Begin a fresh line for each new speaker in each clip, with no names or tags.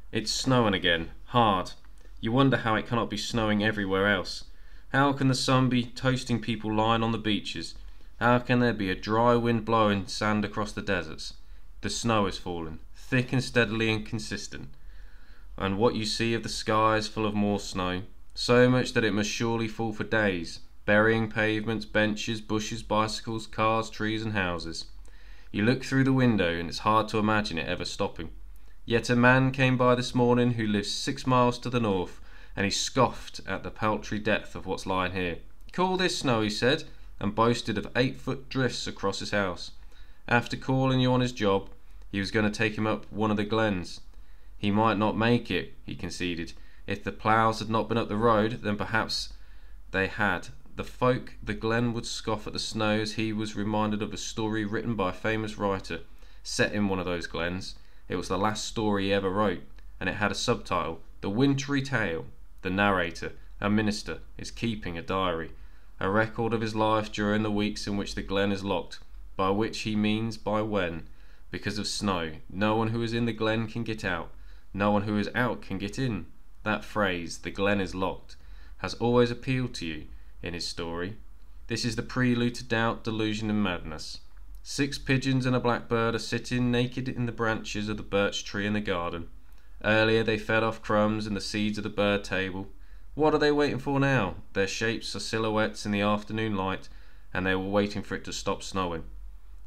It's snowing again, hard. You wonder how it cannot be snowing everywhere else. How can the sun be toasting people lying on the beaches? How can there be a dry wind blowing sand across the deserts? The snow is falling, thick and steadily and consistent. And what you see of the sky is full of more snow, so much that it must surely fall for days, burying pavements, benches, bushes, bicycles, cars, trees and houses. You look through the window and it's hard to imagine it ever stopping. Yet a man came by this morning who lives 6 miles to the north, and he scoffed at the paltry depth of what's lying here. Call this snow, he said, and boasted of 8-foot drifts across his house. After calling you on his job, he was going to take him up one of the glens. He might not make it, he conceded. If the ploughs had not been up the road, then perhaps they had. The folk the glen would scoff at the snow, as he was reminded of a story written by a famous writer set in one of those glens. It was the last story he ever wrote, and it had a subtitle, The Wintry Tail. The narrator, a minister, is keeping a diary, a record of his life during the weeks in which the glen is locked, by which he means by when. Because of snow, no one who is in the glen can get out, no one who is out can get in. That phrase, the glen is locked, has always appealed to you in his story. This is the prelude to doubt, delusion and madness. 6 pigeons and a blackbird are sitting naked in the branches of the birch tree in the garden. Earlier they fed off crumbs and the seeds of the bird table. What are they waiting for now? Their shapes are silhouettes in the afternoon light, and they were waiting for it to stop snowing.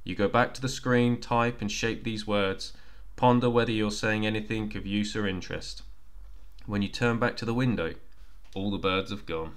You go back to the screen, type and shape these words, ponder whether you're saying anything of use or interest. When you turn back to the window, all the birds have gone.